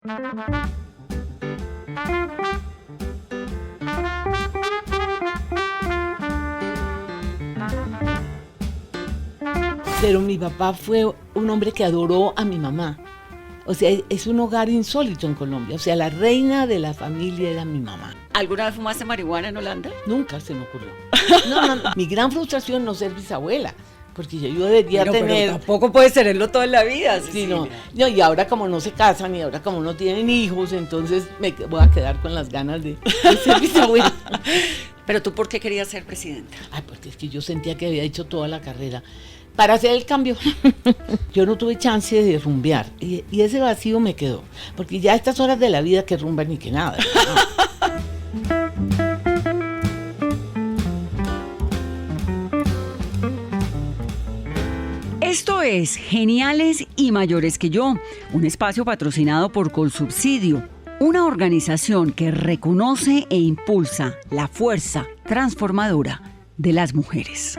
Pero mi papá fue un hombre que adoró a mi mamá. O sea, es un hogar insólito en Colombia. O sea, la reina de la familia era mi mamá. ¿Alguna vez fumaste marihuana en Holanda? Nunca se me ocurrió. No. Mi gran frustración no ser bisabuela, porque yo debería tener... Pero tampoco puedes tenerlo toda la vida, Cecilia. Sí, no, y ahora como no se casan y ahora como no tienen hijos, entonces me voy a quedar con las ganas de ser bisabuela. ¿Pero tú por qué querías ser presidenta? Ay, porque es que yo sentía que había hecho toda la carrera para hacer el cambio. Yo no tuve chance de rumbear y ese vacío me quedó, porque ya a estas horas de la vida que rumban ni que nada, ¿no? Esto es Geniales y Mayores que Yo, un espacio patrocinado por Colsubsidio, una organización que reconoce e impulsa la fuerza transformadora de las mujeres.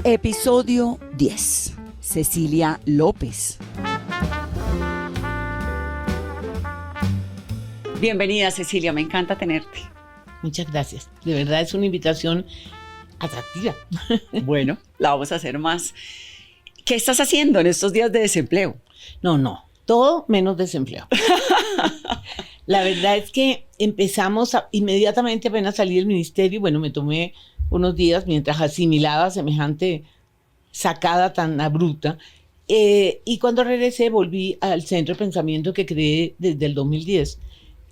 Episodio 10. Cecilia López. Bienvenida, Cecilia, me encanta tenerte. Muchas gracias. De verdad es una invitación atractiva. Bueno, la vamos a hacer más. ¿Qué estás haciendo en estos días de desempleo? No, todo menos desempleo. La verdad es que empezamos inmediatamente apenas salí del ministerio, bueno, me tomé unos días mientras asimilaba semejante sacada tan abrupta, y cuando regresé volví al centro de pensamiento que creé desde el 2010,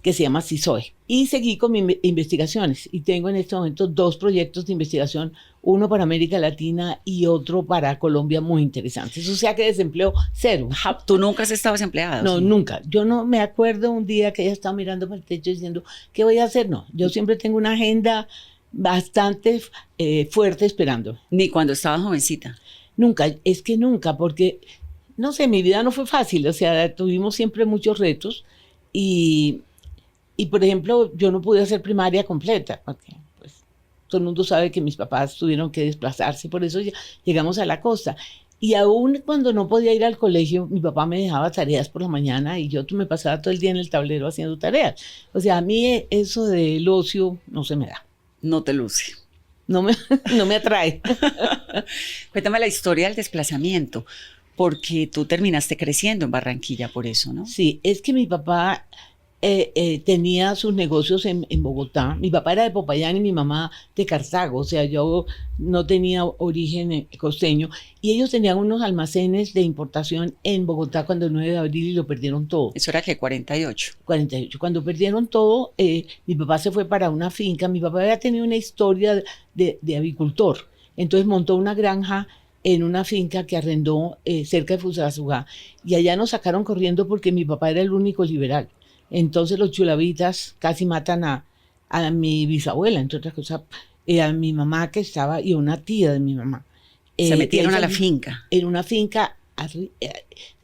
que se llama CISOE, y seguí con mis investigaciones, y tengo en este momento 2 proyectos de investigación, uno para América Latina y otro para Colombia muy interesantes, o sea que desempleo cero. ¿Tú nunca has estado desempleada? No, ¿sí? Nunca. Yo no me acuerdo un día que ella estaba mirando para el techo diciendo, ¿qué voy a hacer? No, yo siempre tengo una agenda bastante fuerte esperando. Ni cuando estabas jovencita. Nunca, es que nunca, porque, no sé, mi vida no fue fácil, o sea, tuvimos siempre muchos retos y por ejemplo, yo no pude hacer primaria completa, porque pues, todo el mundo sabe que mis papás tuvieron que desplazarse, por eso llegamos a la costa. Y aún cuando no podía ir al colegio, mi papá me dejaba tareas por la mañana y yo me pasaba todo el día en el tablero haciendo tareas. O sea, a mí eso del ocio no se me da. No te luce. No me atrae. Cuéntame la historia del desplazamiento, porque tú terminaste creciendo en Barranquilla por eso, ¿no? Sí, es que mi papá tenía sus negocios en Bogotá. Mi papá era de Popayán y mi mamá de Cartago, o sea, yo no tenía origen costeño, y ellos tenían unos almacenes de importación en Bogotá cuando el 9 de abril y lo perdieron todo. Eso era que 48. Cuando perdieron todo, mi papá se fue para una finca. Mi papá había tenido una historia de avicultor, entonces montó una granja en una finca que arrendó cerca de Fusagasugá, y allá nos sacaron corriendo porque mi papá era el único liberal. Entonces los chulavitas casi matan a mi bisabuela, entre otras cosas, a mi mamá que estaba, y una tía de mi mamá. Se metieron a la finca. En una finca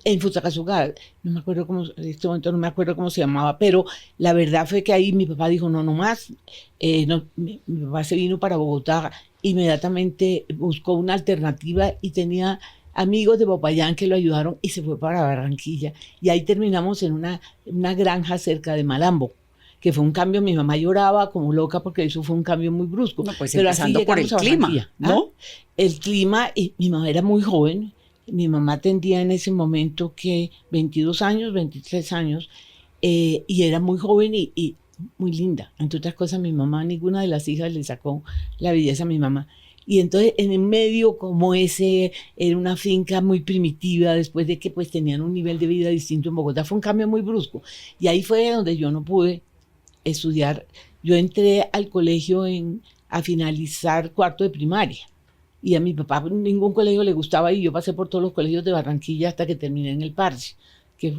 en Fusagasugá, no me acuerdo cómo, en este momento no me acuerdo cómo se llamaba, pero la verdad fue que ahí mi papá dijo, no más, mi papá se vino para Bogotá, inmediatamente buscó una alternativa y tenía amigos de Popayán que lo ayudaron y se fue para Barranquilla. Y ahí terminamos en una granja cerca de Malambo, que fue un cambio. Mi mamá lloraba como loca porque eso fue un cambio muy brusco. No, pues pero empezando por el clima, ¿no? El clima, y mi mamá era muy joven. Mi mamá tendría en ese momento que 22 años, 23 años, y era muy joven y muy linda. Entre otras cosas, mi mamá, ninguna de las hijas le sacó la belleza a mi mamá. Y entonces en el medio, como ese, era una finca muy primitiva, después de que pues tenían un nivel de vida distinto en Bogotá, fue un cambio muy brusco. Y ahí fue donde yo no pude estudiar. Yo entré al colegio a finalizar 4º de primaria. Y a mi papá ningún colegio le gustaba y yo pasé por todos los colegios de Barranquilla hasta que terminé en el Parche. Que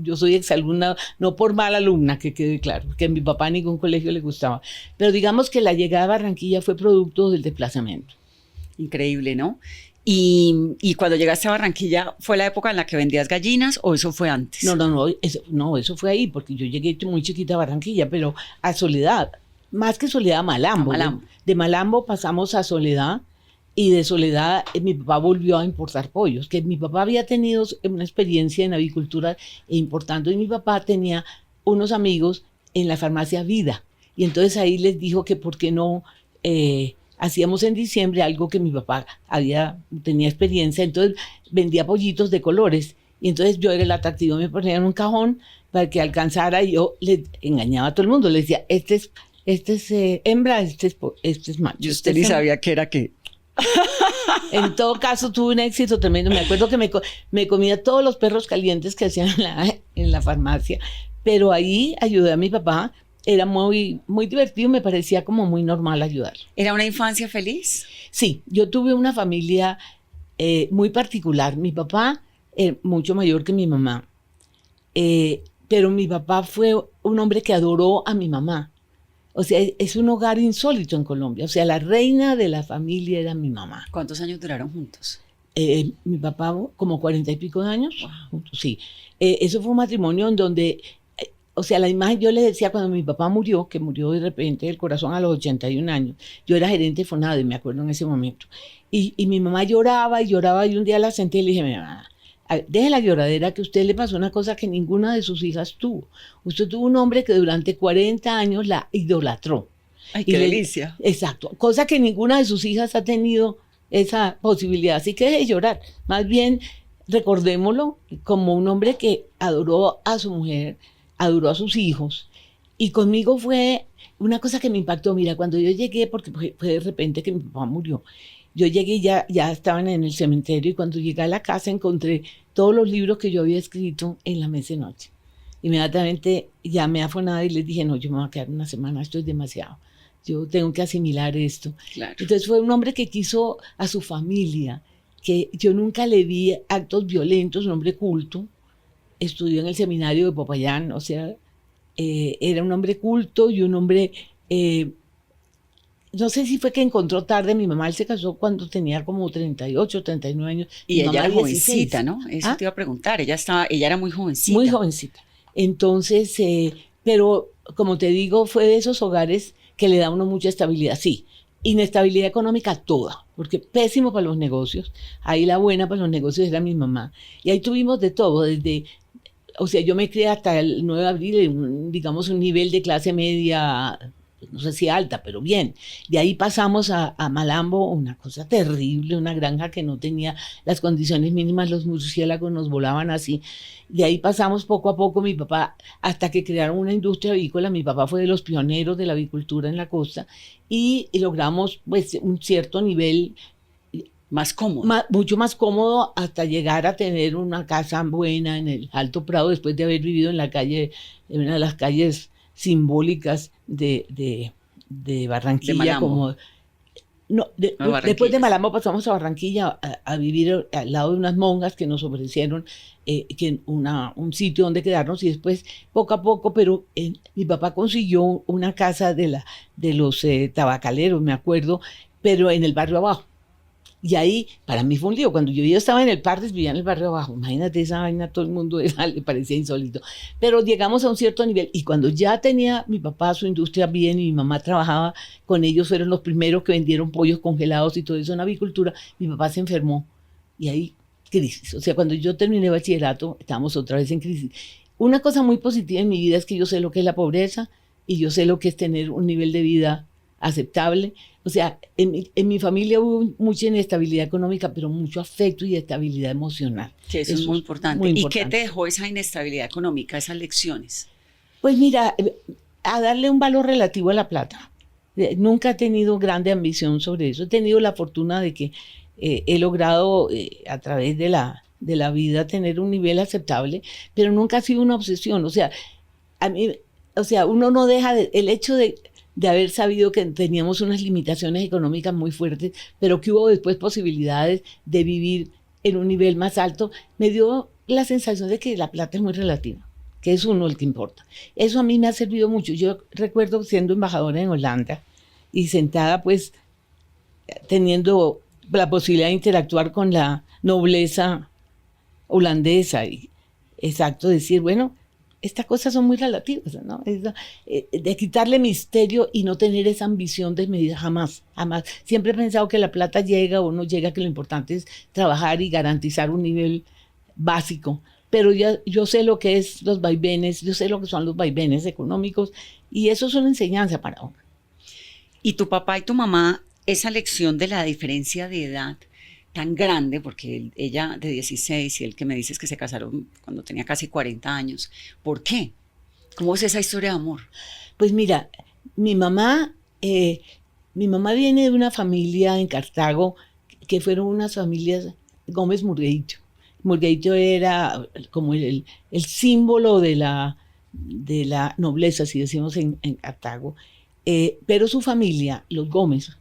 yo soy exalumna, no por mala alumna, que quede claro, que a mi papá ningún colegio le gustaba. Pero digamos que la llegada a Barranquilla fue producto del desplazamiento. Increíble, ¿no? Y cuando llegaste a Barranquilla, ¿fue la época en la que vendías gallinas o eso fue antes? No, eso fue ahí, porque yo llegué muy chiquita a Barranquilla, pero a Soledad, más que Soledad, a Malambo. A Malambo. De Malambo pasamos a Soledad, y de soledad mi papá volvió a importar pollos, que mi papá había tenido una experiencia en avicultura importando, y mi papá tenía unos amigos en la farmacia Vida, y entonces ahí les dijo que por qué no hacíamos en diciembre algo que mi papá tenía experiencia, entonces vendía pollitos de colores, y entonces yo era el atractivo, me ponía en un cajón para que alcanzara, y yo le engañaba a todo el mundo, le decía, este es hembra, este es macho. Y usted ni sabía qué era qué. En todo caso, tuve un éxito tremendo. Me acuerdo que me comía todos los perros calientes que hacían en la farmacia, pero ahí ayudé a mi papá. Era muy, muy divertido, me parecía como muy normal ayudar. ¿Era una infancia feliz? Sí, yo tuve una familia muy particular. Mi papá era mucho mayor que mi mamá, pero mi papá fue un hombre que adoró a mi mamá. O sea, es un hogar insólito en Colombia. O sea, la reina de la familia era mi mamá. ¿Cuántos años duraron juntos? Mi papá, como 40 y pico de años. Wow. Sí. Eso fue un matrimonio en donde, o sea, la imagen, yo le decía cuando mi papá murió, que murió de repente del corazón a los 81 años, yo era gerente de Fonade, me acuerdo en ese momento. Y mi mamá lloraba y lloraba, y un día la senté y le dije, mamá, deje la lloradera, que a usted le pasó una cosa que ninguna de sus hijas tuvo. Usted tuvo un hombre que durante 40 años la idolatró. ¡Ay, qué delicia! Exacto, cosa que ninguna de sus hijas ha tenido esa posibilidad. Así que deje de llorar. Más bien, recordémoslo como un hombre que adoró a su mujer, adoró a sus hijos. Y conmigo fue una cosa que me impactó. Mira, cuando yo llegué, porque fue de repente que mi papá murió, yo llegué y ya estaban en el cementerio, y cuando llegué a la casa encontré todos los libros que yo había escrito en la mesa de noche. Inmediatamente llamé a Fonada y les dije, no, yo me voy a quedar una semana, esto es demasiado. Yo tengo que asimilar esto. Claro. Entonces fue un hombre que quiso a su familia, que yo nunca le vi actos violentos, un hombre culto, estudió en el seminario de Popayán, o sea, era un hombre culto y un hombre... no sé si fue que encontró tarde, mi mamá, él se casó cuando tenía como 38, 39 años. Y ella era 16. jovencita, ¿no? Eso te iba a preguntar, ella era muy jovencita. Muy jovencita. Entonces, pero como te digo, fue de esos hogares que le da a uno mucha estabilidad, sí. Inestabilidad económica toda, porque pésimo para los negocios. Ahí la buena para los negocios era mi mamá. Y ahí tuvimos de todo, o sea, yo me crié hasta el 9 de abril, digamos, un nivel de clase media, no sé si alta, pero bien. De ahí pasamos a Malambo, una cosa terrible, una granja que no tenía las condiciones mínimas, los murciélagos nos volaban así. De ahí pasamos poco a poco, mi papá, hasta que crearon una industria avícola. Mi papá fue de los pioneros de la avicultura en la costa, y logramos pues un cierto nivel más cómodo. Mucho más cómodo, hasta llegar a tener una casa buena en el Alto Prado, después de haber vivido en la calle, en una de las calles simbólicas de Barranquilla. De Malambo. Como no, después de Malambo pasamos a Barranquilla a vivir al lado de unas monjas que nos ofrecieron un sitio donde quedarnos, y después poco a poco, pero mi papá consiguió una casa de los tabacaleros, me acuerdo, pero en el barrio abajo. Y ahí, para mí fue un lío. Cuando yo estaba en el Pardes, vivía en el barrio abajo. Imagínate esa vaina, todo el mundo le parecía insólito. Pero llegamos a un cierto nivel. Y cuando ya tenía mi papá su industria bien y mi mamá trabajaba con ellos, fueron los primeros que vendieron pollos congelados y todo eso en avicultura, mi papá se enfermó. Y ahí, crisis. O sea, cuando yo terminé bachillerato, estábamos otra vez en crisis. Una cosa muy positiva en mi vida es que yo sé lo que es la pobreza, y yo sé lo que es tener un nivel de vida aceptable. O sea, en mi familia hubo mucha inestabilidad económica, pero mucho afecto y estabilidad emocional. Que eso es muy importante. ¿Y qué te dejó esa inestabilidad económica, esas lecciones? Pues mira, a darle un valor relativo a la plata. Nunca he tenido grande ambición sobre eso. He tenido la fortuna de que he logrado a través de la vida tener un nivel aceptable, pero nunca ha sido una obsesión. O sea, uno no deja el hecho de haber sabido que teníamos unas limitaciones económicas muy fuertes, pero que hubo después posibilidades de vivir en un nivel más alto, me dio la sensación de que la plata es muy relativa, que es uno el que importa. Eso a mí me ha servido mucho. Yo recuerdo siendo embajadora en Holanda y sentada pues teniendo la posibilidad de interactuar con la nobleza holandesa y exacto decir, bueno, estas cosas son muy relativas, ¿no? De quitarle misterio y no tener esa ambición desmedida jamás, jamás. Siempre he pensado que la plata llega o no llega, que lo importante es trabajar y garantizar un nivel básico. Pero yo sé lo que es los vaivenes, yo sé lo que son los vaivenes económicos y eso es una enseñanza para uno. Y tu papá y tu mamá, esa lección de la diferencia de edad tan grande, porque ella de 16 y el que me dices que se casaron cuando tenía casi 40 años, ¿por qué? ¿Cómo es esa historia de amor? Pues mira, mi mamá viene de una familia en Cartago que fueron unas familias Gómez Murgueito. Murgueito era como el símbolo de la nobleza, si decimos en Cartago, pero su familia, los Gómez,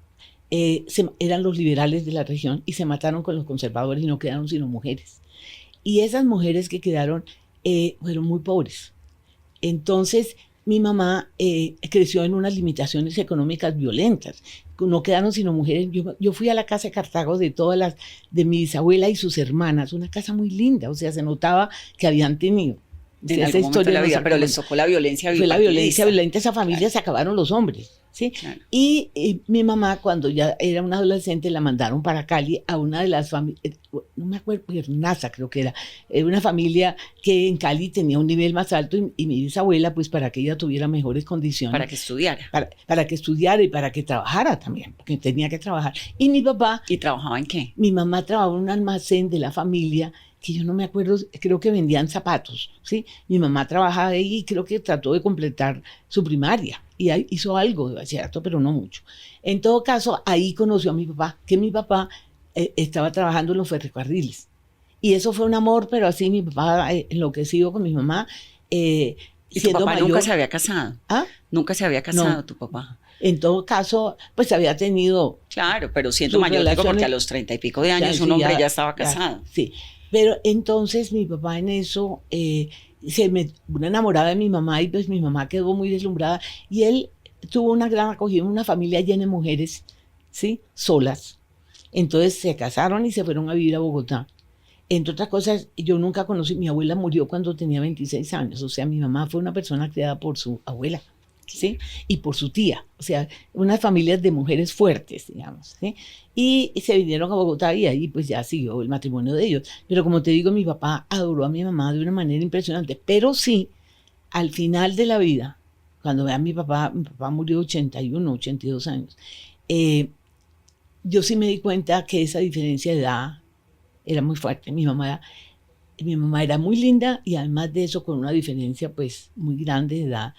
eran los liberales de la región y se mataron con los conservadores y no quedaron sino mujeres. Y esas mujeres que quedaron fueron muy pobres. Entonces mi mamá creció en unas limitaciones económicas violentas. No quedaron sino mujeres. Yo fui a la casa de Cartago de mi bisabuela y sus hermanas, una casa muy linda, o sea, se notaba que habían tenido. En algún momento de la vida, pero les tocó la violencia bipartidista. Fue la violencia violenta, esa familia, claro. Se acabaron los hombres, ¿sí? Claro. Y mi mamá, cuando ya era una adolescente, la mandaron para Cali a una de las familias, no me acuerdo, Hernaza creo que era una familia que en Cali tenía un nivel más alto y mi bisabuela, pues para que ella tuviera mejores condiciones. Para que estudiara. Para que estudiara y para que trabajara también, porque tenía que trabajar. Y mi papá... ¿Y trabajaba en qué? Mi mamá trabajaba en un almacén de la familia que yo no me acuerdo, creo que vendían zapatos, ¿sí? Mi mamá trabajaba ahí y creo que trató de completar su primaria y hizo algo de bachillerato, pero no mucho. En todo caso, ahí conoció a mi papá, que mi papá estaba trabajando en los ferrocarriles. Y eso fue un amor, pero así mi papá enloquecido con mi mamá. ¿Y tu papá mayor, nunca se había casado? ¿Ah? ¿Nunca se había casado no. tu papá? En todo caso, pues había tenido... Claro, pero siendo mayor, digo, porque a los 30 y pico de años un hombre ya estaba casado. Sí. Pero entonces mi papá en eso una enamorada de mi mamá y pues mi mamá quedó muy deslumbrada y él tuvo una gran acogida, una familia llena de mujeres, ¿sí? Solas. Entonces se casaron y se fueron a vivir a Bogotá. Entre otras cosas, yo nunca conocí, mi abuela murió cuando tenía 26 años, o sea, mi mamá fue una persona criada por su abuela, ¿sí? Y por su tía, o sea, unas familias de mujeres fuertes, digamos, ¿sí? Y se vinieron a Bogotá y ahí pues ya siguió el matrimonio de ellos. Pero como te digo, mi papá adoró a mi mamá de una manera impresionante, pero sí, al final de la vida, cuando vean mi papá murió 81, 82 años, yo sí me di cuenta que esa diferencia de edad era muy fuerte. Mi mamá era muy linda y además de eso con una diferencia pues muy grande de edad.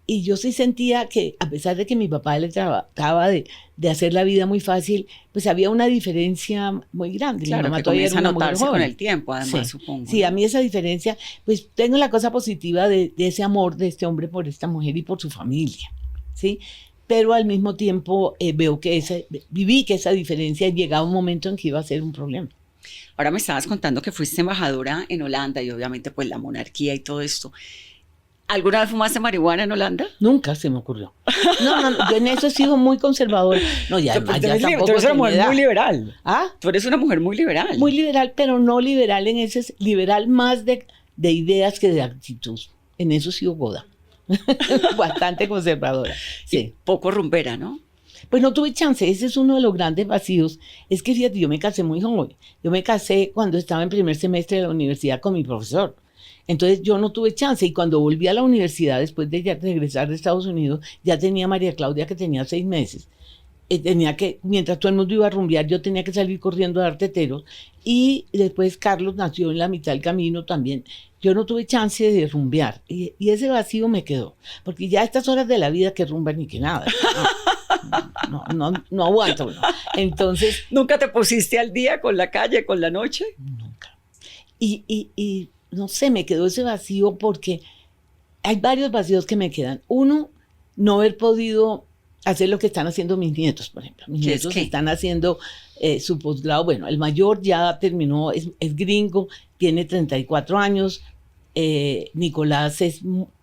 Y yo sí sentía que, a pesar de que mi papá le trataba de hacer la vida muy fácil, pues había una diferencia muy grande. Claro, mi mamá que todavía comienza era a una notarse mujer con joven. el tiempo, además, Sí. supongo. Sí, a mí esa diferencia, pues tengo la cosa positiva de ese amor de este hombre por esta mujer y por su familia, ¿sí? Pero al mismo tiempo veo que viví que esa diferencia llegaba un momento en que iba a ser un problema. Ahora me estabas contando que fuiste embajadora en Holanda y obviamente pues la monarquía y todo esto. ¿Alguna vez fumaste marihuana en Holanda? Nunca se me ocurrió. No, yo en eso he sido muy conservadora. No, ya además ya tampoco tú eres una mujer muy liberal. ¿Ah? Tú eres una mujer muy liberal. Muy liberal, pero no liberal en ese, liberal más de ideas que de actitud. En eso he sido goda. Bastante conservadora. Sí. Y poco rumbera, ¿no? Pues no tuve chance, ese es uno de los grandes vacíos. Es que fíjate, yo me casé muy joven. Yo me casé cuando estaba en primer semestre de la universidad con mi profesor. Entonces yo no tuve chance y cuando volví a la universidad, después de ya regresar de Estados Unidos, ya tenía a María Claudia que tenía 6 meses. Mientras todo el mundo iba a rumbear, yo tenía que salir corriendo a dar teteros y después Carlos nació en la mitad del camino también. Yo no tuve chance de rumbear y ese vacío me quedó, porque ya a estas horas de la vida que rumban ni que nada. No aguanto. No. Entonces... ¿Nunca te pusiste al día con la calle, con la noche? Nunca. Y no sé, me quedó ese vacío porque hay varios vacíos que me quedan. Uno, no haber podido hacer lo que están haciendo mis nietos, por ejemplo. Mis nietos están haciendo su posgrado. Bueno, el mayor ya terminó, es gringo, tiene 34 años. Nicolás es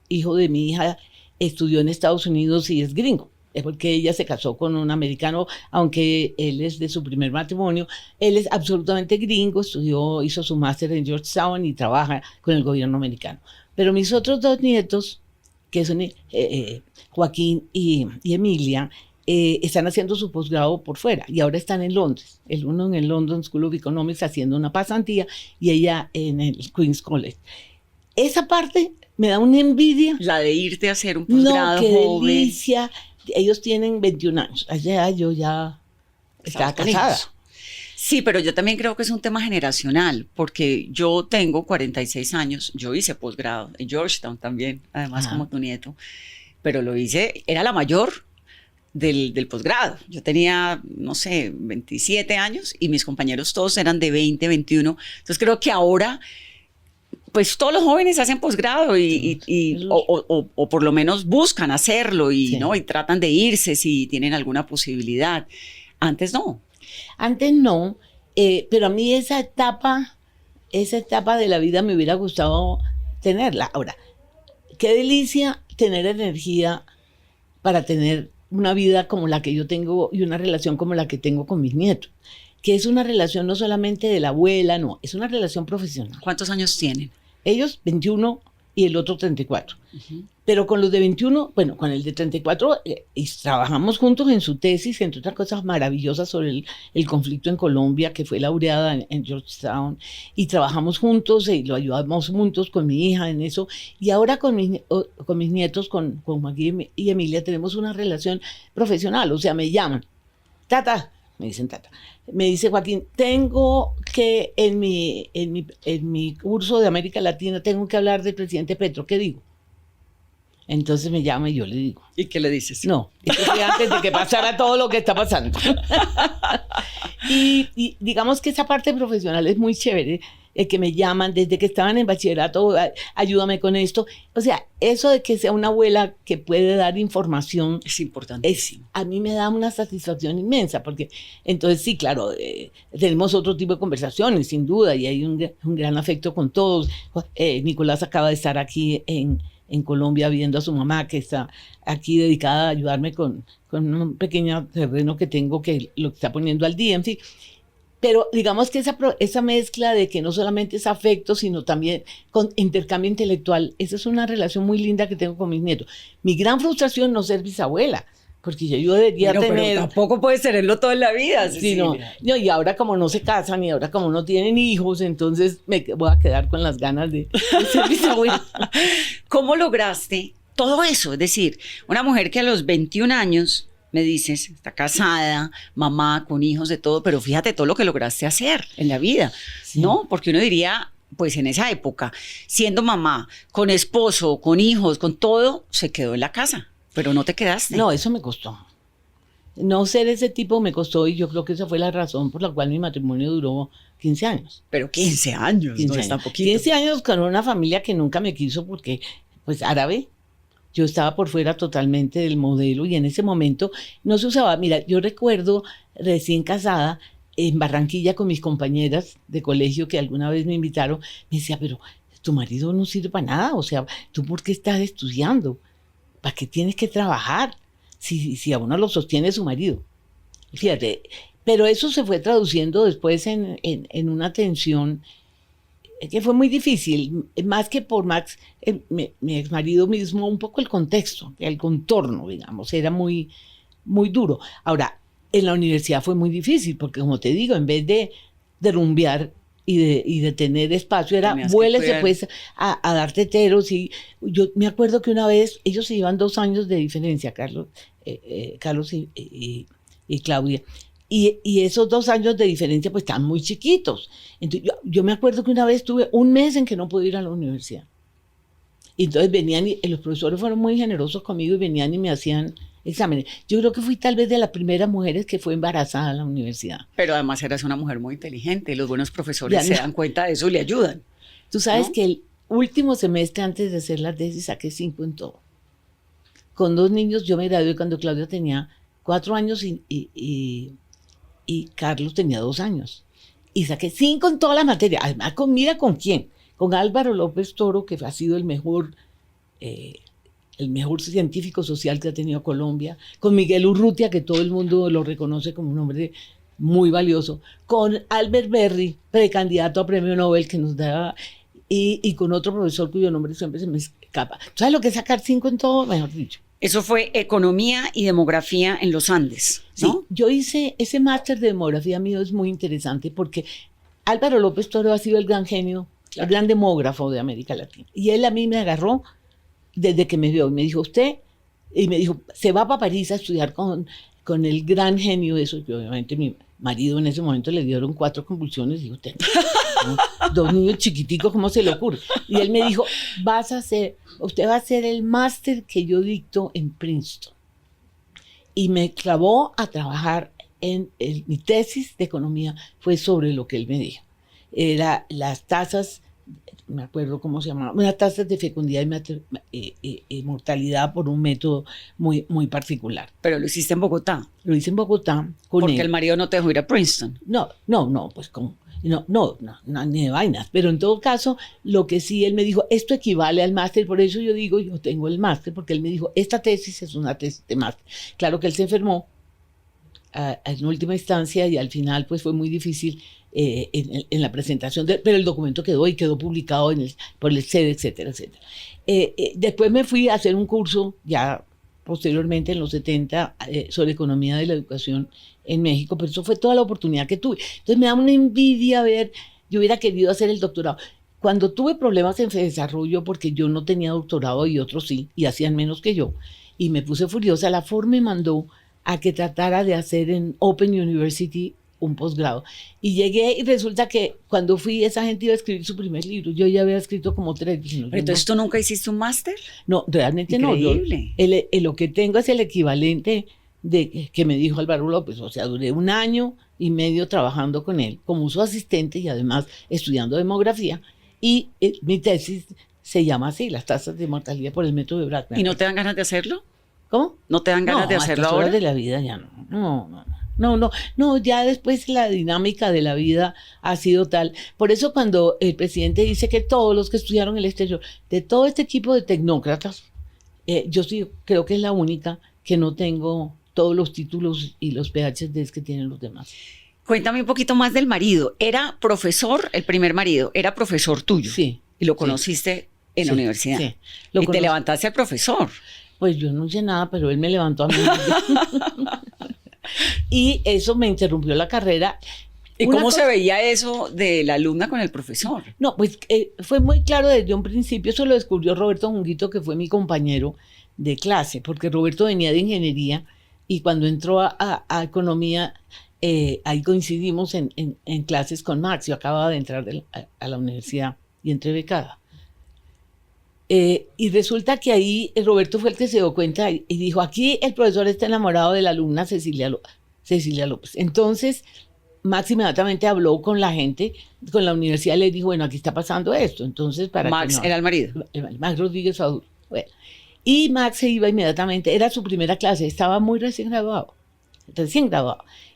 hijo de mi hija, estudió en Estados Unidos y es gringo. Es porque ella se casó con un americano, aunque él es de su primer matrimonio. Él es absolutamente gringo, hizo su máster en Georgetown y trabaja con el gobierno americano. Pero mis otros dos nietos, que son Joaquín y Emilia, están haciendo su posgrado por fuera y ahora están en Londres. El uno en el London School of Economics haciendo una pasantía y ella en el Queen's College. Esa parte me da una envidia. La de irte a hacer un posgrado no, qué joven. delicia. Ellos tienen 21 años. Allá yo ya estaba casada. Sí, pero yo también creo que es un tema generacional, porque yo tengo 46 años, yo hice posgrado en Georgetown también, además como tu nieto, pero lo hice, era la mayor del posgrado. Yo tenía, no sé, 27 años y mis compañeros todos eran de 20, 21. Entonces creo que ahora, pues todos los jóvenes hacen posgrado o por lo menos buscan hacerlo ¿no? Y tratan de irse si tienen alguna posibilidad. Antes no. Antes no, pero a mí esa etapa de la vida me hubiera gustado tenerla. Ahora, qué delicia tener energía para tener una vida como la que yo tengo y una relación como la que tengo con mis nietos, que es una relación no solamente de la abuela, no, es una relación profesional. ¿Cuántos años tienen? Ellos 21 y el otro 34. Uh-huh. Pero con los de 21, bueno, con el de 34, y trabajamos juntos en su tesis, entre otras cosas maravillosas sobre el conflicto en Colombia, que fue laureada en Georgetown, y trabajamos juntos y lo ayudamos juntos con mi hija en eso, y ahora con mis nietos, con Joaquín y Emilia, tenemos una relación profesional, o sea, me llaman, Tata, me dicen Tata, me dice Joaquín, tengo que en mi curso de América Latina, tengo que hablar del presidente Petro, ¿qué digo? Entonces me llama y yo le digo. ¿Y qué le dices? No, eso fue antes de que pasara todo lo que está pasando. y digamos que esa parte profesional es muy chévere, que me llaman desde que estaban en bachillerato, ayúdame con esto. O sea, eso de que sea una abuela que puede dar información. Es importantísimo. A mí me da una satisfacción inmensa, porque entonces sí, claro, tenemos otro tipo de conversaciones, sin duda, y hay un gran afecto con todos. Nicolás acaba de estar aquí en Colombia viendo a su mamá, que está aquí dedicada a ayudarme con un pequeño terreno que tengo, que lo está poniendo al día, en fin. Pero digamos que esa mezcla de que no solamente es afecto, sino también con intercambio intelectual, esa es una relación muy linda que tengo con mis nietos. Mi gran frustración no ser bisabuela, porque yo debería tener... Pero tampoco puedes tenerlo toda la vida. Sí, no, y ahora como no se casan y ahora como no tienen hijos, entonces me voy a quedar con las ganas de ser bisabuela. ¿Cómo lograste todo eso? Es decir, una mujer que a los 21 años, me dices, está casada, mamá, con hijos, de todo, pero fíjate todo lo que lograste hacer en la vida, sí. ¿No? Porque uno diría, pues en esa época, siendo mamá, con esposo, con hijos, con todo, se quedó en la casa. Pero no te quedaste. No, eso me costó. No ser ese tipo me costó y yo creo que esa fue la razón por la cual mi matrimonio duró 15 años. Pero 15 años, 15 no años. es tan poquito. 15 años con una familia que nunca me quiso porque, pues, árabe. Yo estaba por fuera totalmente del modelo y en ese momento no se usaba. Mira, yo recuerdo recién casada en Barranquilla con mis compañeras de colegio que alguna vez me invitaron, me decía, pero tu marido no sirve para nada, o sea, ¿tú por qué estás estudiando? ¿Para qué tienes que trabajar? Si a uno lo sostiene su marido. Fíjate, pero eso se fue traduciendo después en una tensión que fue muy difícil, más que por Max, mi ex marido mismo, un poco el contexto, el contorno, digamos, era muy, muy duro. Ahora, en la universidad fue muy difícil, porque como te digo, en vez de rumbear y de tener espacio, era vuélese pues a dar teteros. Y yo me acuerdo que una vez, ellos se llevan 2 años de diferencia, Carlos y Claudia. Y esos 2 años de diferencia pues están muy chiquitos. Entonces yo me acuerdo que una vez tuve 1 mes en que no pude ir a la universidad. Y entonces venían y los profesores fueron muy generosos conmigo y venían y me hacían exámenes. Yo creo que fui tal vez de las primeras mujeres que fue embarazada a la universidad. Pero además eras una mujer muy inteligente y los buenos profesores se dan cuenta de eso y le ayudan. Tú sabes, ¿no? Que el último semestre antes de hacer la tesis saqué 5 en todo. Con 2 niños yo me gradué cuando Claudia tenía 4 años y Carlos tenía 2 años. Y saqué 5 en todas las materias. Además, mira con quién. Con Álvaro López Toro, que ha sido el mejor científico social que ha tenido Colombia. Con Miguel Urrutia, que todo el mundo lo reconoce como un hombre muy valioso. Con Albert Berry, precandidato a premio Nobel, que nos da... y con otro profesor cuyo nombre siempre se me escapa. ¿Sabes lo que es sacar 5 en todo? Mejor dicho. Eso fue Economía y Demografía en los Andes, ¿no? Sí, yo hice ese máster de demografía mío, es muy interesante porque Álvaro López Toro ha sido el gran genio, el gran demógrafo de América Latina. Y él a mí me agarró desde que me vio y me dijo, y me dijo, se va para París a estudiar con el gran genio de eso, que obviamente mi marido en ese momento le dieron 4 convulsiones y dijo, usted, 2 niños chiquiticos, ¿cómo se le ocurre? Y él me dijo, usted va a hacer el máster que yo dicto en Princeton. Y me clavó a trabajar mi tesis de economía fue sobre lo que él me dijo. Era las tasas, me acuerdo cómo se llamaba, unas tasas de fecundidad y mortalidad por un método muy, muy particular. Pero lo hiciste en Bogotá. Lo hice en Bogotá con Porque él. el marido no te dejó ir a Princeton. No, pues no, ni de vainas. Pero en todo caso, lo que sí, él me dijo, esto equivale al máster, por eso yo digo, yo tengo el máster, porque él me dijo, esta tesis es una tesis de máster. Claro que él se enfermó en última instancia y al final pues fue muy difícil en la presentación, pero el documento quedó publicado por el CED, etcétera, etcétera. Después me fui a hacer un curso ya posteriormente en los 70 sobre economía de la educación en México, pero eso fue toda la oportunidad que tuve. Entonces me da una envidia yo hubiera querido hacer el doctorado. Cuando tuve problemas en desarrollo, porque yo no tenía doctorado y otros sí, y hacían menos que yo, y me puse furiosa, la FOR me mandó a que tratara de hacer en Open University un posgrado. Y llegué y resulta que cuando fui, esa gente iba a escribir su primer libro. Yo ya había escrito como 3. Pero entonces, ¿tú nunca hiciste un máster? No, realmente Increíble. no. Lo que tengo es el equivalente de que me dijo Álvaro López. O sea, duré 1 año y medio trabajando con él como su asistente y además estudiando demografía. Y mi tesis se llama así, las tasas de mortalidad por el método de Bradman. ¿Y no te dan ganas de hacerlo? ¿Cómo? ¿No te dan ganas de hacerlo ahora? No, de la vida ya no, ya después la dinámica de la vida ha sido tal. Por eso cuando el presidente dice que todos los que estudiaron en el exterior, de todo este equipo de tecnócratas, yo sí creo que es la única que no tengo todos los títulos y los PhDs que tienen los demás. Cuéntame un poquito más del marido. ¿Era profesor, el primer marido, era profesor tuyo? Sí. ¿Y lo conociste en la universidad? Sí. Y te levantaste al profesor. Pues yo no hice nada, pero él me levantó a mí. Y eso me interrumpió la carrera. ¿Y cómo se veía eso de la alumna con el profesor? No, pues fue muy claro desde un principio. Eso lo descubrió Roberto Junguito, que fue mi compañero de clase, porque Roberto venía de ingeniería y cuando entró a economía, ahí coincidimos en clases con Max. Yo acababa de entrar a la universidad y entré becada. Y resulta que ahí Roberto fue el que se dio cuenta y dijo, aquí el profesor está enamorado de la alumna Cecilia López. Entonces, Max inmediatamente habló con la gente, con la universidad, y le dijo, bueno, aquí está pasando esto. Entonces, Max era el marido. Max Rodríguez Fadul. Bueno, y Max se iba inmediatamente, era su primera clase, estaba muy recién graduado,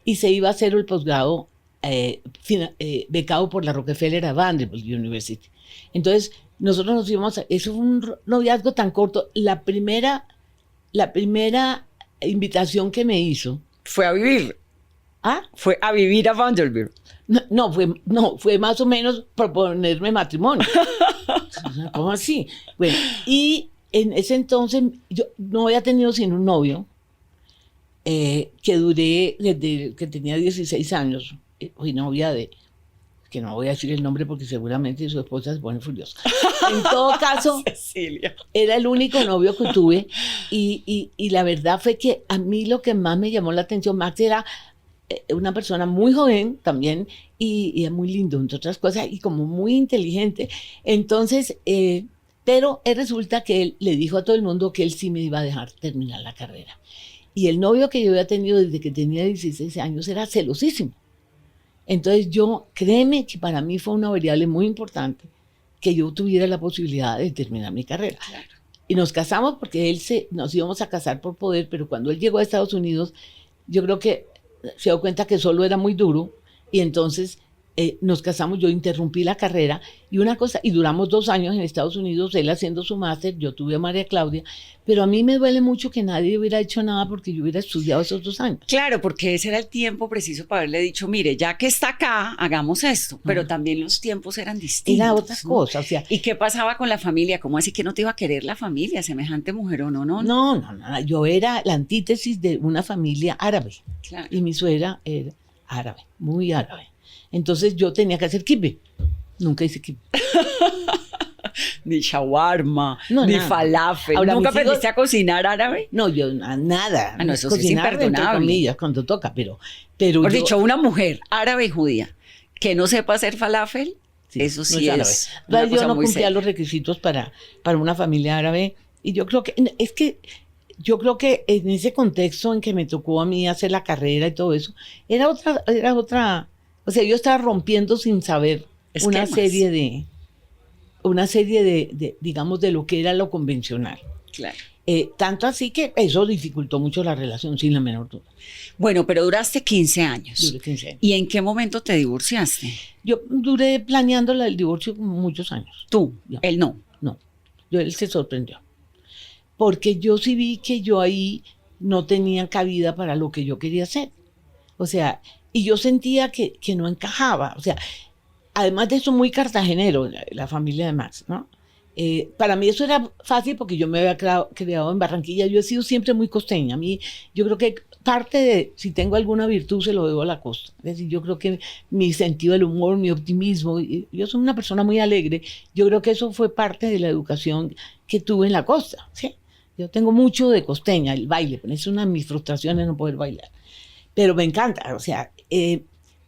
y se iba a hacer el posgrado becado por la Rockefeller a Vanderbilt University. Entonces, nosotros nos íbamos, eso fue un noviazgo tan corto. La primera invitación que me hizo. ¿Fue a vivir? ¿Ah? Fue a vivir a Vanderbilt. Fue más o menos proponerme matrimonio. ¿Cómo así? Bueno, y en ese entonces yo no había tenido sino un novio que duré desde que tenía 16 años. Fui novia que no voy a decir el nombre porque seguramente su esposa se pone furiosa. En todo caso, Cecilia. Era el único novio que tuve y la verdad fue que a mí lo que más me llamó la atención, Max era una persona muy joven también y muy lindo, entre otras cosas, y como muy inteligente. Entonces, pero resulta que él le dijo a todo el mundo que él sí me iba a dejar terminar la carrera. Y el novio que yo había tenido desde que tenía 16 años era celosísimo. Entonces créeme que para mí fue una variable muy importante que yo tuviera la posibilidad de terminar mi carrera. Claro. Y nos casamos porque nos íbamos a casar por poder, pero cuando él llegó a Estados Unidos, yo creo que se dio cuenta que solo era muy duro y entonces nos casamos, yo interrumpí la carrera y duramos 2 años en Estados Unidos, él haciendo su máster, yo tuve a María Claudia, pero a mí me duele mucho que nadie hubiera hecho nada porque yo hubiera estudiado esos 2 años. Claro, porque ese era el tiempo preciso para haberle dicho, mire, ya que está acá, hagamos esto, pero también los tiempos eran distintos. Era otra cosa, o sea. ¿Y qué pasaba con la familia? ¿Cómo así que no te iba a querer la familia, semejante mujer o no? No, yo era la antítesis de una familia árabe, Claro. Y mi suegra era árabe, muy árabe. Entonces yo tenía que hacer kibbeh. Nunca hice kibbeh. Ni shawarma, No, ni nada. falafel. Ahora, ¿Nunca mis hijos- aprendiste a cocinar árabe? No, yo nada. Ah, no, eso sí es Cocinar, entre imperdonable. comillas, cuando toca, pero Por yo, dicho, una mujer árabe y judía que no sepa hacer falafel, sí, eso no sí árabe. es Entonces, una yo cosa no muy cumplía seria. los requisitos para una familia árabe. Y yo creo que, yo creo que en ese contexto en que me tocó a mí hacer la carrera y todo eso, era otra, o sea, yo estaba rompiendo sin saber Esquemas. una serie de, digamos, de lo que era lo convencional. Claro. Tanto así que eso dificultó mucho la relación, sin la menor duda. Bueno, pero duraste 15 años. Duré 15 años. ¿Y en qué momento te divorciaste? Yo duré planeando el divorcio muchos años. Tú, Yo. él no. No, él se sorprendió. Porque yo sí vi que yo ahí no tenía cabida para lo que yo quería hacer. O sea, y yo sentía que no encajaba. O sea, además de eso, muy cartagenero, la familia de Max, ¿no? Para mí eso era fácil porque yo me había criado en Barranquilla. Yo he sido siempre muy costeña. A mí, yo creo que parte de, si tengo alguna virtud, se lo debo a la costa. Es decir, yo creo que mi sentido del humor, mi optimismo, yo soy una persona muy alegre. Yo creo que eso fue parte de la educación que tuve en la costa, ¿sí? Yo tengo mucho de costeña, el baile, pero es una de mis frustraciones no poder bailar. Pero me encanta, o sea,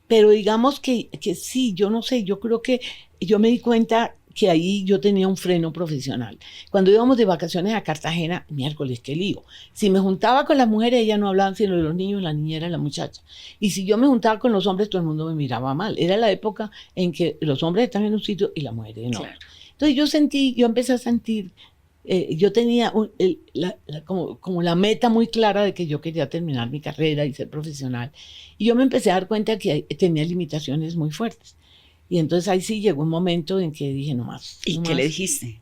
pero digamos que sí, yo no sé, yo creo que yo me di cuenta que ahí yo tenía un freno profesional. Cuando íbamos de vacaciones a Cartagena, miércoles, qué lío. Si me juntaba con las mujeres, ellas no hablaban sino de los niños, la niñera y la muchacha. Y si yo me juntaba con los hombres, todo el mundo me miraba mal. Era la época en que los hombres están en un sitio y las mujeres en otro. Claro. Entonces yo empecé a sentir, yo tenía como la meta muy clara de que yo quería terminar mi carrera y ser profesional. Y yo me empecé a dar cuenta que tenía limitaciones muy fuertes. Y entonces ahí sí llegó un momento en que dije, no más. ¿Y qué le dijiste?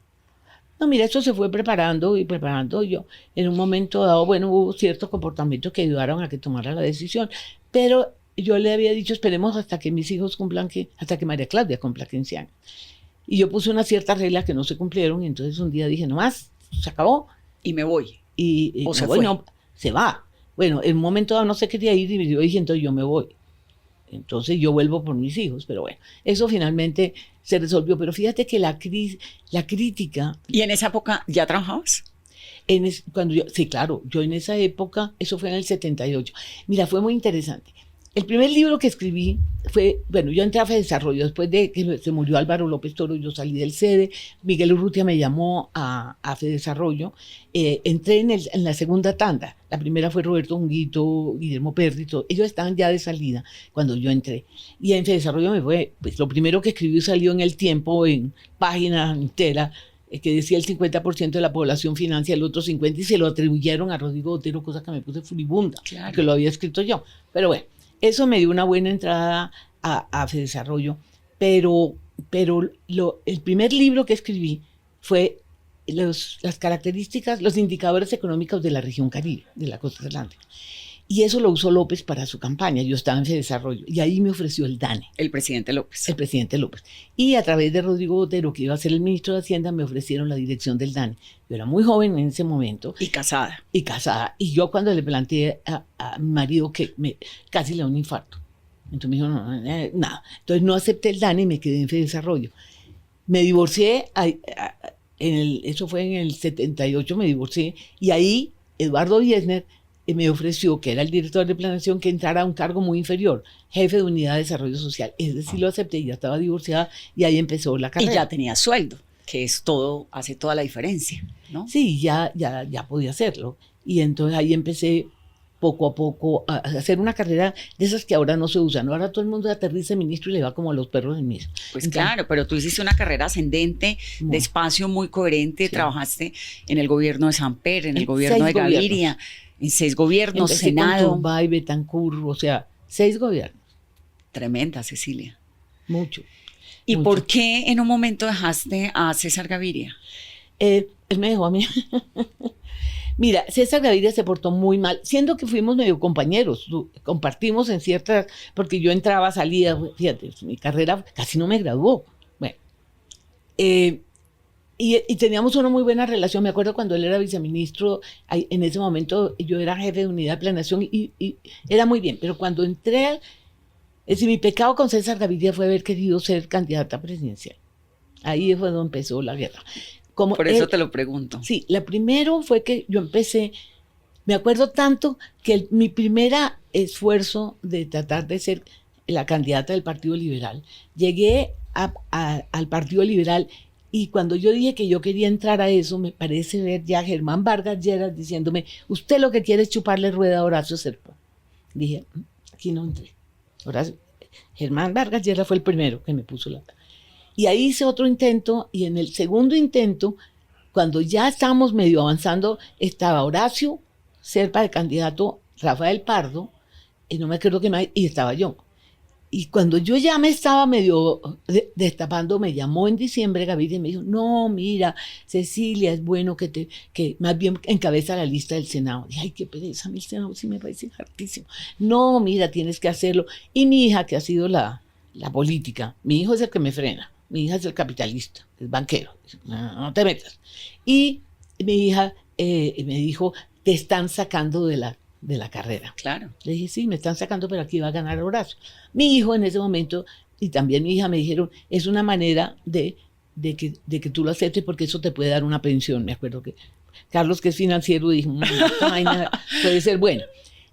No, mira, eso se fue preparando y preparando. Yo, en un momento dado, bueno, hubo ciertos comportamientos que ayudaron a que tomara la decisión. Pero yo le había dicho, esperemos hasta que mis hijos hasta que María Claudia cumpla 15 años. Y yo puse unas ciertas reglas que no se cumplieron. Y entonces un día dije, no más, se acabó. Y me voy. Y ¿O se voy, fue? no, se va. Bueno, en un momento dado no se quería ir y yo dije, entonces yo me voy. Entonces yo vuelvo por mis hijos, pero bueno, eso finalmente se resolvió. Pero fíjate que la crítica, ¿Y en esa época ya trabajabas? sí, claro, yo en esa época, eso fue en el 78. Mira, fue muy interesante. El primer libro que escribí fue, bueno, yo entré a FEDesarrollo, después de que se murió Álvaro López Toro, yo salí del SEDE, Miguel Urrutia me llamó a FEDesarrollo, entré en la segunda tanda, la primera fue Roberto Junguito, Guillermo Pérrito, ellos estaban ya de salida cuando yo entré, y en FEDesarrollo me fue, pues lo primero que escribí salió en El Tiempo, en página entera, que decía el 50% de la población financia el otro 50% y se lo atribuyeron a Rodrigo Botero, cosa que me puse furibunda, Claro. que lo había escrito yo, pero bueno. Eso me dio una buena entrada a FEDesarrollo, pero el primer libro que escribí fue las características, los indicadores económicos de la región Caribe, de la costa atlántica. Y eso lo usó López para su campaña. Yo estaba en FEDesarrollo y ahí me ofreció el DANE, El presidente López. el presidente López. Y a través de Rodrigo Botero, que iba a ser el ministro de Hacienda, me ofrecieron la dirección del DANE. Yo era muy joven en ese momento. Y casada. Y casada. Y yo cuando le planteé a mi marido que casi le da un infarto. Entonces me dijo, no, nada. Entonces no acepté el DANE y me quedé en FEDesarrollo. Me divorcié, eso fue en el 78, me divorcié. Y ahí Eduardo Wiesner me ofreció, que era el director de planeación, que entrara a un cargo muy inferior, jefe de unidad de desarrollo social. Es decir, lo acepté, ya estaba divorciada y ahí empezó la carrera. Y ya tenía sueldo, que es todo, hace toda la diferencia, ¿no? Sí, ya podía hacerlo. Y entonces ahí empecé poco a poco a hacer una carrera de esas que ahora no se usan. Ahora todo el mundo aterriza ministro y le va como a los perros en misa. Pues Entonces, claro, pero tú hiciste una carrera ascendente, Muy. despacio, muy coherente, Sí. trabajaste en el gobierno de Samper, en el En gobierno de 6 gobiernos. Gaviria, en 6 gobiernos, empecé con Senado. Turbay, Betancur, o sea, 6 gobiernos. Tremenda, Cecilia. mucho. ¿Y mucho. por qué en un momento dejaste a César Gaviria? Él me dejó a mí. Mira, César Gaviria se portó muy mal, siendo que fuimos medio compañeros, compartimos en ciertas, porque yo entraba, salía, fíjate, mi carrera casi no me graduó. Bueno, y teníamos una muy buena relación. Me acuerdo cuando él era viceministro, en ese momento yo era jefe de unidad de planeación y era muy bien, pero cuando entré, es decir, mi pecado con César Gaviria fue haber querido ser candidata presidencial. Ahí fue donde empezó la guerra. Por eso te lo pregunto. Sí, la primero fue que yo empecé, me acuerdo tanto que mi primer esfuerzo de tratar de ser la candidata del Partido Liberal, llegué al Partido Liberal y cuando yo dije que yo quería entrar a eso, me parece ver ya a Germán Vargas Lleras diciéndome, usted lo que quiere es chuparle rueda a Horacio Serpa. Dije, aquí no entré. Germán Vargas Lleras fue el primero que me puso la... Y ahí hice otro intento y en el segundo intento, cuando ya estábamos medio avanzando, estaba Horacio Serpa de candidato, Rafael Pardo, y no me acuerdo qué más, y estaba yo. Y cuando yo ya me estaba medio destapando, me llamó en diciembre Gaviria y me dijo, no, mira, Cecilia, es bueno que más bien encabeza la lista del Senado. Dije, ay, qué pereza, mi Senado sí me parece hartísimo. No, mira, tienes que hacerlo. Y mi hija, que ha sido la política, mi hijo es el que me frena. Mi hija es el capitalista, es banquero, no te metas. Y mi hija me dijo, te están sacando de la carrera. Claro. Le dije, sí, me están sacando, pero aquí va a ganar Horacio. Mi hijo en ese momento, y también mi hija me dijeron, es una manera de que tú lo aceptes porque eso te puede dar una pensión. Me acuerdo que Carlos, que es financiero, dijo, esta vaina puede ser buena.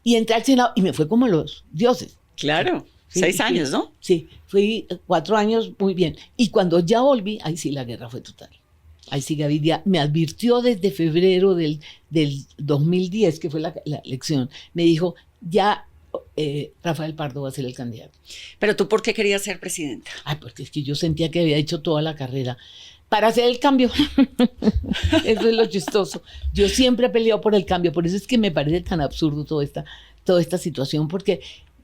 Y entré al Senado y me fue como los dioses. Claro. Sí, 6 años, ¿no? Sí, fui 4 años muy bien. Y cuando ya volví, ahí sí la guerra fue total. Ahí sí Gaviria me advirtió desde febrero del 2010, que fue la elección. Me dijo, ya Rafael Pardo va a ser el candidato. ¿Pero tú por qué querías ser presidenta? Ay, porque es que yo sentía que había hecho toda la carrera para hacer el cambio. Eso es lo chistoso. Yo siempre he peleado por el cambio, por eso es que me parece tan absurdo toda esta situación, porque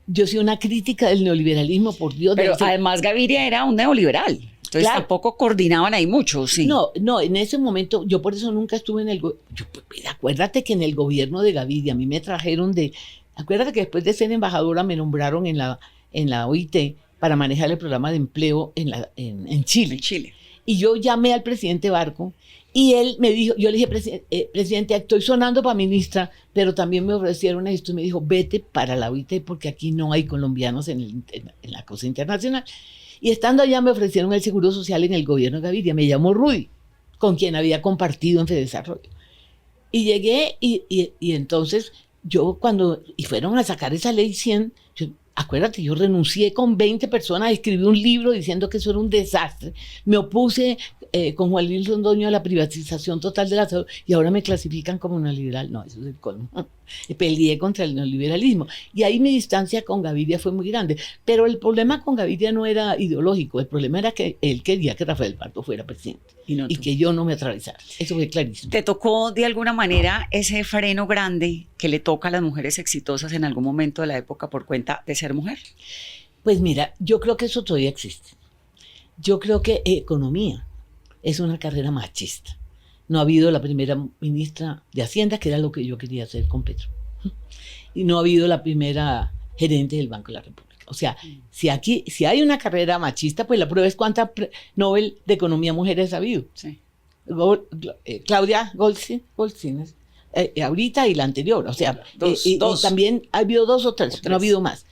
yo soy una crítica del neoliberalismo, por Dios. Pero además Gaviria era un neoliberal, entonces claro, tampoco coordinaban ahí mucho, sí. No, en ese momento, yo por eso nunca estuve en el acuérdate que en el gobierno de Gaviria, a mí me trajeron acuérdate que después de ser embajadora me nombraron en la OIT para manejar el programa de empleo en Chile. En Chile. Y yo llamé al presidente Barco y él me dijo, yo le dije, presidente, estoy sonando para ministra, pero también me ofrecieron esto y me dijo, vete para la OIT porque aquí no hay colombianos en la cosa internacional. Y estando allá me ofrecieron el Seguro Social en el gobierno de Gaviria, me llamó Rudy, con quien había compartido en Fedesarrollo. Y llegué y entonces y fueron a sacar esa ley 100, acuérdate, yo renuncié con 20 personas, escribí un libro diciendo que eso era un desastre. Me opuse con Juan Luis Londoño a la privatización total de la salud y ahora me clasifican como una liberal. No, eso es el colmo. Peleé contra el neoliberalismo. Y ahí mi distancia con Gaviria fue muy grande. Pero el problema con Gaviria no era ideológico, el problema era que él quería que Rafael Pardo fuera presidente y que yo no me atravesara. Eso fue clarísimo. ¿Te tocó de alguna manera ese freno grande que le toca a las mujeres exitosas en algún momento de la época por cuenta de ser mujer? Pues mira, yo creo que eso todavía existe. Yo creo que economía es una carrera machista. No ha habido la primera ministra de Hacienda, que era lo que yo quería hacer con Petro. Y no ha habido la primera gerente del Banco de la República. O sea, si hay una carrera machista, pues la prueba es cuántas Nobel de Economía mujeres ha habido. Sí. Claudia Goldstein, ahorita y la anterior. O sea, dos. Y también ha habido 2 o 3, no ha habido más.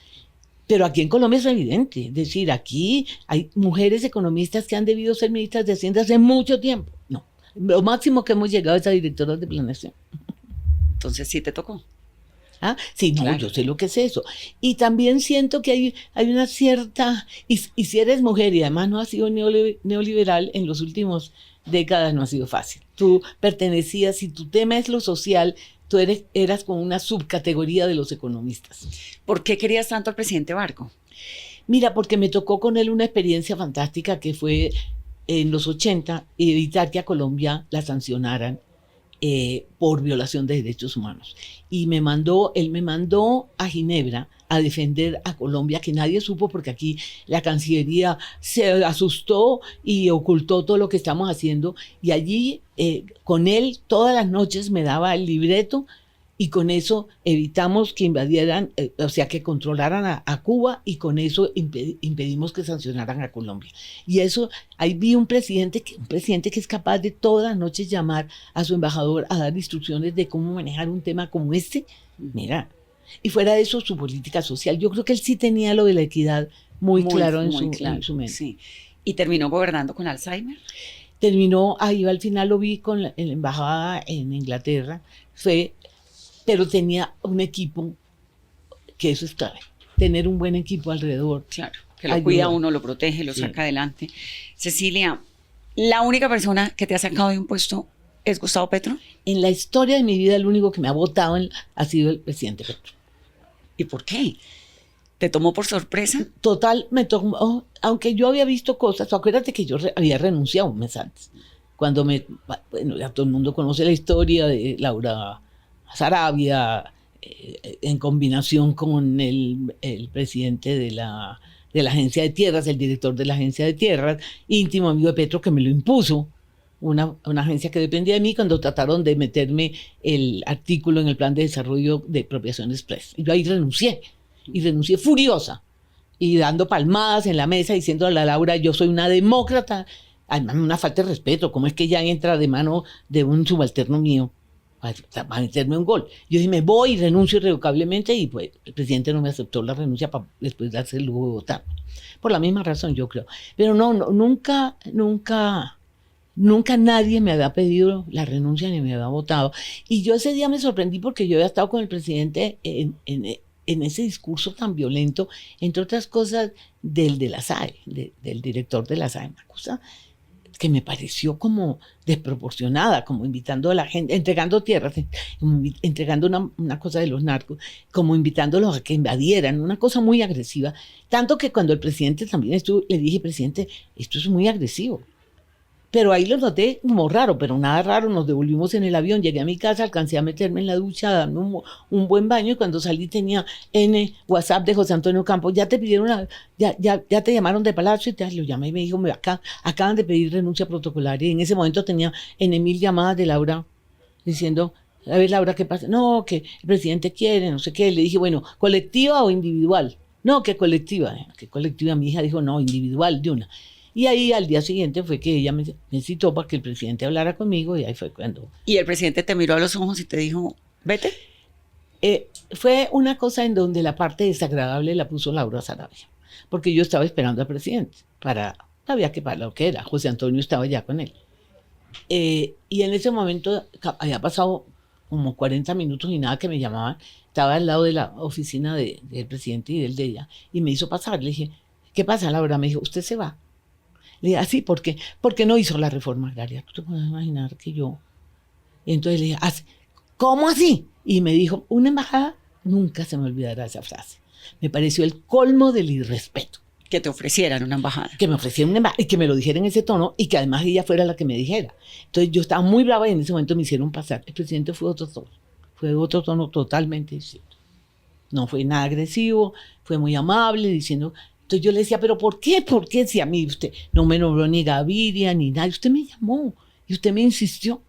Pero aquí en Colombia es evidente, es decir, aquí hay mujeres economistas que han debido ser ministras de Hacienda hace mucho tiempo. No, lo máximo que hemos llegado es a directoras de planeación. Entonces sí te tocó. ¿Ah? Sí, no, claro. Yo sé lo que es eso. Y también siento que hay una cierta, y si eres mujer y además no has sido neoliberal en los últimos décadas, no ha sido fácil. Tú pertenecías, si tu tema es lo social, tú eras como una subcategoría de los economistas. ¿Por qué querías tanto al presidente Barco? Mira, porque me tocó con él una experiencia fantástica que fue en los 80 evitar que a Colombia la sancionaran por violación de derechos humanos. Y él me mandó a Ginebra a defender a Colombia, que nadie supo, porque aquí la Cancillería se asustó y ocultó todo lo que estamos haciendo. Y allí, con él, todas las noches me daba el libreto, y con eso evitamos que invadieran, o sea, que controlaran a Cuba, y con eso impedimos que sancionaran a Colombia. Y eso, ahí vi un presidente que es capaz de todas las noches llamar a su embajador a dar instrucciones de cómo manejar un tema como este. Mira, y fuera de eso, su política social. Yo creo que él sí tenía lo de la equidad muy claro en su mente. Sí. ¿Y terminó gobernando con Alzheimer? Terminó, ahí al final lo vi en la embajada en Inglaterra, pero tenía un equipo, que eso es clave, tener un buen equipo alrededor. Claro, que lo cuida uno, lo protege, lo saca adelante. Cecilia, ¿la única persona que te ha sacado de un puesto es Gustavo Petro? En la historia de mi vida, el único que me ha votado ha sido el presidente Petro. ¿Y por qué? ¿Te tomó por sorpresa? Total, me tomó, aunque yo había visto cosas. Acuérdate que yo había renunciado un mes antes. Bueno, ya todo el mundo conoce la historia de Laura Sarabia, en combinación con el presidente de la Agencia de Tierras, el director de la Agencia de Tierras, íntimo amigo de Petro, que me lo impuso, una agencia que dependía de mí, cuando trataron de meterme el artículo en el plan de desarrollo de Expropiación Express. Y yo ahí renuncié furiosa, y dando palmadas en la mesa, diciendo a la Laura, yo soy una demócrata. Además, una falta de respeto, ¿cómo es que ella entra de mano de un subalterno mío para meterme un gol? Yo dije, me voy y renuncio irrevocablemente, y pues el presidente no me aceptó la renuncia para después darse el lujo de votar. Por la misma razón, yo creo. Pero nunca nadie me había pedido la renuncia ni me había votado. Y yo ese día me sorprendí, porque yo había estado con el presidente en ese discurso tan violento, entre otras cosas, del de la SAE, del director de la SAE, una cosa que me pareció como desproporcionada, como invitando a la gente, entregando tierras, entregando una cosa de los narcos, como invitándolos a que invadieran, una cosa muy agresiva. Tanto que cuando el presidente también estuvo, le dije, presidente, esto es muy agresivo. Pero ahí lo noté como raro, pero nada raro. Nos devolvimos en el avión, llegué a mi casa, alcancé a meterme en la ducha, darme un buen baño, y cuando salí tenía WhatsApp de José Antonio Campos: ya te pidieron, ya te llamaron de Palacio, y lo llamé y me dijo, acaban de pedir renuncia protocolaria. Y en ese momento tenía 1000 llamadas de Laura diciendo, a ver, Laura, ¿qué pasa? No, que el presidente quiere, no sé qué. Le dije, bueno, ¿colectiva o individual? No, que colectiva. ¿Qué colectiva? Mi hija dijo, no, individual, de una. Y ahí al día siguiente fue que ella me citó para que el presidente hablara conmigo, y ahí fue cuando... ¿Y el presidente te miró a los ojos y te dijo, vete? Fue una cosa en donde la parte desagradable la puso Laura Sarabia, porque yo estaba esperando al presidente, sabía que para lo que era, José Antonio estaba ya con él. Y en ese momento había pasado como 40 minutos y nada que me llamaban. Estaba al lado de la oficina del presidente y del de ella, y me hizo pasar. Le dije, ¿qué pasa, Laura? Me dijo, usted se va. Le dije, ¿así? ¿Por qué? Porque no hizo la reforma agraria. Tú te puedes imaginar que yo... Y entonces le dije, ¿cómo así? Y me dijo, una embajada, nunca se me olvidará esa frase. Me pareció el colmo del irrespeto. Que te ofrecieran una embajada. Que me ofrecieran una embajada, y que me lo dijera en ese tono, y que además ella fuera la que me dijera. Entonces yo estaba muy brava, y en ese momento me hicieron pasar. El presidente fue otro tono totalmente distinto. No fue nada agresivo, fue muy amable, diciendo... Entonces yo le decía, ¿pero por qué? ¿Por qué? Si a mí usted no me nombró ni Gaviria ni nada, usted me llamó y usted me insistió,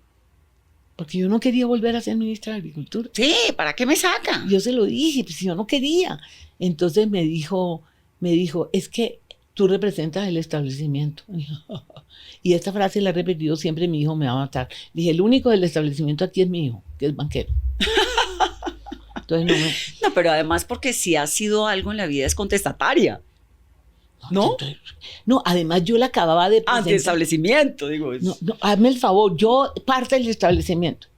porque yo no quería volver a ser ministra de Agricultura. Sí, ¿para qué me saca? Yo se lo dije, pues yo no quería. Entonces me dijo, es que tú representas el establecimiento. Y esta frase la he repetido siempre, mi hijo me va a matar. Dije, el único del establecimiento aquí es mi hijo, que es banquero. Entonces no, pero además porque si ha sido algo en la vida es contestataria. ¿No? No, además yo la acababa de presentar. Antiestablecimiento, digo. No, hazme el favor, yo parte del establecimiento.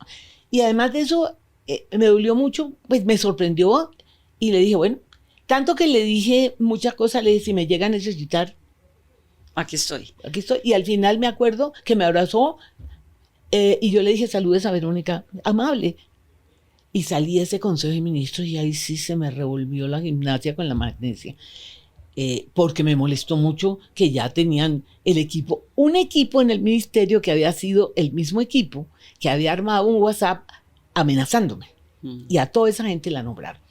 Y además de eso, me dolió mucho, pues me sorprendió, y le dije, bueno, tanto que le dije muchas cosas, le dije, si me llega a necesitar, aquí estoy. Y al final me acuerdo que me abrazó, y yo le dije, saludes a Verónica, amable. Y salí de ese Consejo de Ministros, y ahí sí se me revolvió la gimnasia con la magnesia. Porque me molestó mucho que ya tenían un equipo en el ministerio que había sido el mismo equipo que había armado un WhatsApp amenazándome. Y a toda esa gente la nombraron.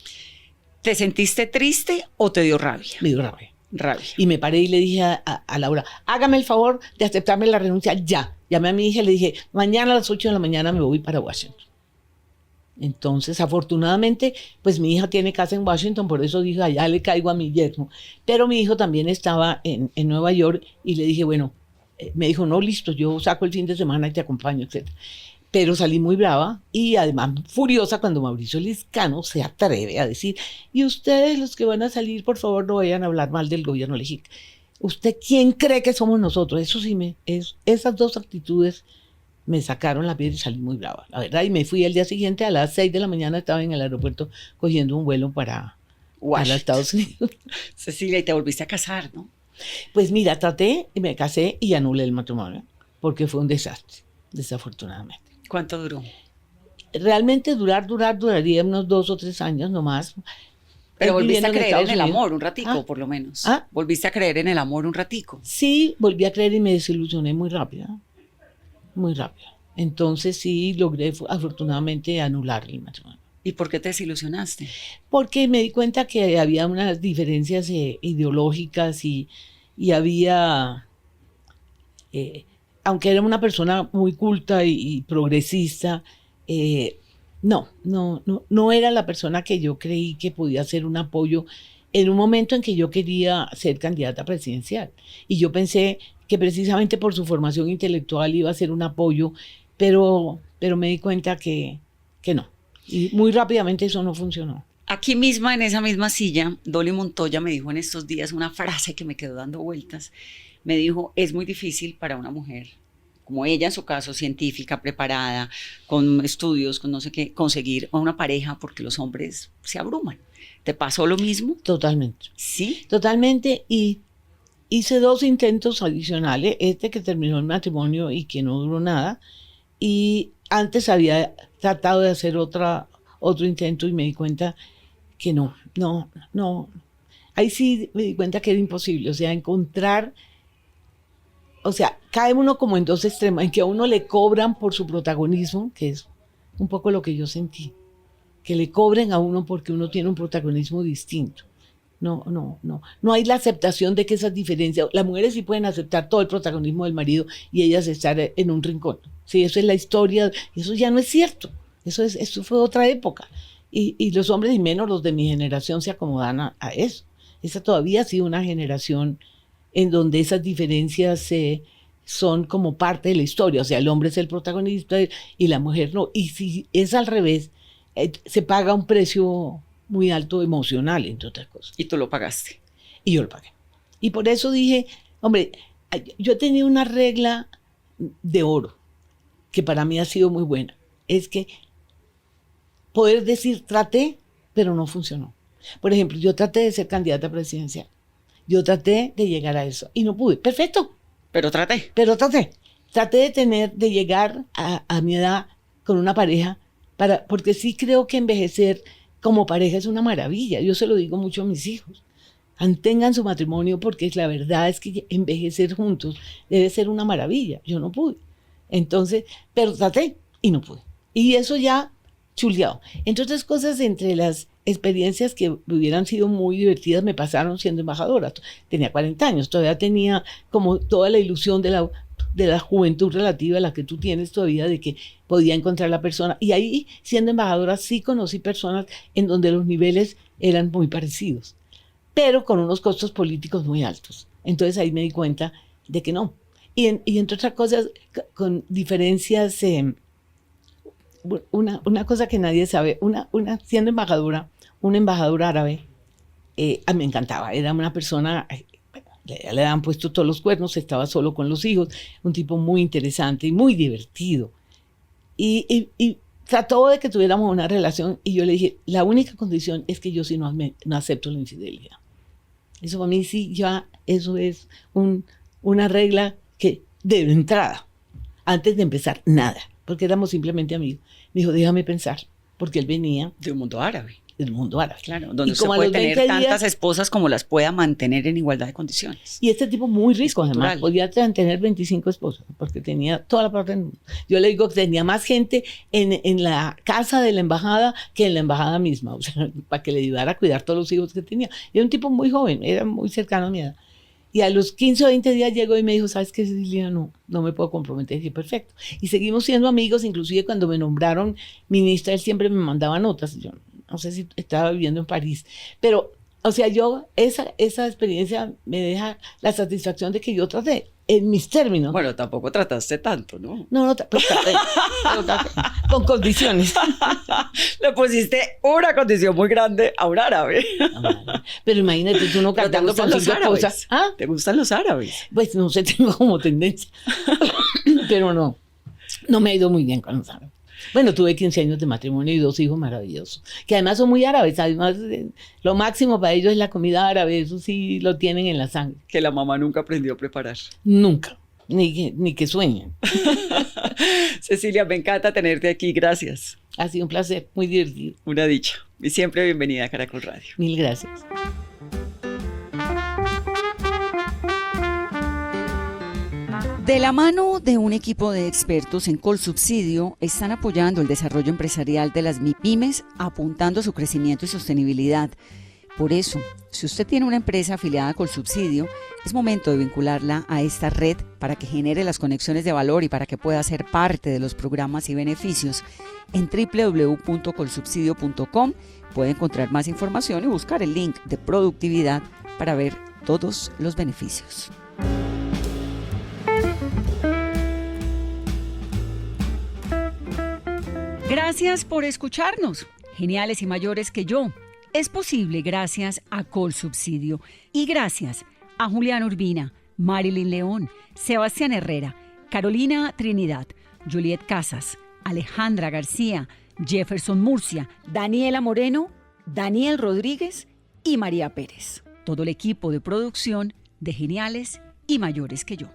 ¿Te sentiste triste o te dio rabia? Me dio rabia. Rabia. Y me paré y le dije a Laura, hágame el favor de aceptarme la renuncia ya. Llamé a mi hija y le dije, mañana a las 8 de la mañana me voy para Washington. Entonces, afortunadamente, pues mi hija tiene casa en Washington, por eso dije, allá le caigo a mi yerno. Pero mi hijo también estaba en Nueva York y le dije, bueno, me dijo, no, listo, yo saco el fin de semana y te acompaño, etc. Pero salí muy brava y además furiosa cuando Mauricio Lizcano se atreve a decir, y ustedes los que van a salir, por favor, no vayan a hablar mal del gobierno legítimo. ¿Usted quién cree que somos nosotros? Eso sí, esas dos actitudes me sacaron la piel y salí muy brava, la verdad. Y me fui al día siguiente a las 6 de la mañana, estaba en el aeropuerto cogiendo un vuelo para Estados Unidos. Cecilia, y te volviste a casar, ¿no? Pues mira, traté y me casé y anulé el matrimonio, porque fue un desastre, desafortunadamente. ¿Cuánto duró? Realmente duraría unos 2 o 3 años nomás. Pero volviste a creer en el Unidos. amor un ratico, por lo menos. ¿Ah? Volviste a creer en el amor un ratico. Sí, volví a creer y me desilusioné muy rápido. Muy rápido. Entonces sí logré afortunadamente anular el matrimonio. ¿Y por qué te desilusionaste? Porque me di cuenta que había unas diferencias ideológicas y había, aunque era una persona muy culta y progresista, no era la persona que yo creí que podía ser un apoyo en un momento en que yo quería ser candidata presidencial. Y yo pensé que precisamente por su formación intelectual iba a ser un apoyo, pero me di cuenta que no. Y muy rápidamente eso no funcionó. Aquí misma, en esa misma silla, Dolly Montoya me dijo en estos días una frase que me quedó dando vueltas. Me dijo, es muy difícil para una mujer, como ella en su caso, científica, preparada, con estudios, con no sé qué, conseguir a una pareja porque los hombres se abruman. ¿Te pasó lo mismo? Totalmente. Sí. Totalmente. Y hice 2 intentos adicionales, este que terminó el matrimonio y que no duró nada, y antes había tratado de hacer otro intento y me di cuenta que no. Ahí sí me di cuenta que era imposible, o sea, cae uno como en 2 extremos, en que a uno le cobran por su protagonismo, que es un poco lo que yo sentí, que le cobren a uno porque uno tiene un protagonismo distinto. No hay la aceptación de que esas diferencias, las mujeres sí pueden aceptar todo el protagonismo del marido y ellas estar en un rincón. Sí, eso es la historia, eso ya no es cierto, eso fue otra época. Y los hombres, y menos los de mi generación, se acomodan a eso. Esa todavía ha sido una generación en donde esas diferencias son como parte de la historia, o sea, el hombre es el protagonista y la mujer no. Y si es al revés, se paga un precio muy alto emocional, entre otras cosas. Y tú lo pagaste. Y yo lo pagué. Y por eso dije, hombre, yo tenía una regla de oro, que para mí ha sido muy buena. Es que poder decir, traté, pero no funcionó. Por ejemplo, yo traté de ser candidata presidencial. Yo traté de llegar a eso y no pude. Perfecto. Pero traté. Pero traté. Traté de llegar a mi edad con una pareja, porque sí creo que envejecer como pareja es una maravilla. Yo se lo digo mucho a mis hijos. Mantengan su matrimonio porque la verdad es que envejecer juntos debe ser una maravilla. Yo no pude. Entonces, pero traté y no pude. Y eso ya chuleado. Entre otras cosas, entre las experiencias que hubieran sido muy divertidas me pasaron siendo embajadora. Tenía 40 años, todavía tenía como toda la ilusión de la juventud relativa a la que tú tienes todavía, de que podía encontrar la persona. Y ahí, siendo embajadora, sí conocí personas en donde los niveles eran muy parecidos, pero con unos costos políticos muy altos. Entonces ahí me di cuenta de que no. Y entre otras cosas, con diferencias, una cosa que nadie sabe, siendo embajadora, una embajadora árabe, me encantaba, era una persona, le habían puesto todos los cuernos, estaba solo con los hijos, un tipo muy interesante y muy divertido. Y trató de que tuviéramos una relación y yo le dije, la única condición es que yo sí no acepto la infidelidad. Eso para mí sí, ya, eso es una regla que de entrada, antes de empezar, nada, porque éramos simplemente amigos. Me dijo, déjame pensar, porque él venía de un mundo árabe. el mundo árabe. Claro, donde Y usted como a puede los tener 20 tantas días- esposas como las pueda mantener en igualdad de condiciones. Y este tipo muy rico, cultural. además, podía tener 25 esposas, porque tenía toda la parte del mundo. Yo le digo que tenía más gente en la casa de la embajada que en la embajada misma, o sea, para que le ayudara a cuidar todos los hijos que tenía. Era un tipo muy joven, era muy cercano a mi edad. Y a los 15 o 20 días llegó y me dijo, ¿sabes qué, Cecilia? No me puedo comprometer. Y dije, perfecto. Y seguimos siendo amigos, inclusive cuando me nombraron ministra, él siempre me mandaba notas. Yo no sé si estaba viviendo en París, pero, o sea, esa experiencia me deja la satisfacción de que yo traté en mis términos. Bueno, tampoco trataste tanto, ¿no? No, pero traté, con condiciones. Le pusiste una condición muy grande a un árabe. Pero imagínate, tú no Pero ¿te cantando gustan con los 5 árabes? cosas. ¿Ah? ¿Te gustan los árabes? Pues no sé, tengo como tendencia. Pero no me ha ido muy bien con los árabes. Bueno, tuve 15 años de matrimonio y 2 hijos maravillosos, que además son muy árabes. Además, lo máximo para ellos es la comida árabe, eso sí lo tienen en la sangre. Que la mamá nunca aprendió a preparar. Nunca, ni que sueñen. Cecilia, me encanta tenerte aquí, gracias. Ha sido un placer, muy divertido. Una dicha. Y siempre bienvenida a Caracol Radio. Mil gracias. De la mano de un equipo de expertos en Colsubsidio, están apoyando el desarrollo empresarial de las MIPYMES, apuntando a su crecimiento y sostenibilidad. Por eso, si usted tiene una empresa afiliada a Colsubsidio, es momento de vincularla a esta red para que genere las conexiones de valor y para que pueda ser parte de los programas y beneficios. En www.colsubsidio.com puede encontrar más información y buscar el link de productividad para ver todos los beneficios. Gracias por escucharnos. Geniales y mayores que yo. Es posible gracias a Colsubsidio y gracias a Julián Urbina, Marilyn León, Sebastián Herrera, Carolina Trinidad, Juliet Casas, Alejandra García, Jefferson Murcia, Daniela Moreno, Daniel Rodríguez y María Pérez. Todo el equipo de producción de Geniales y Mayores que yo.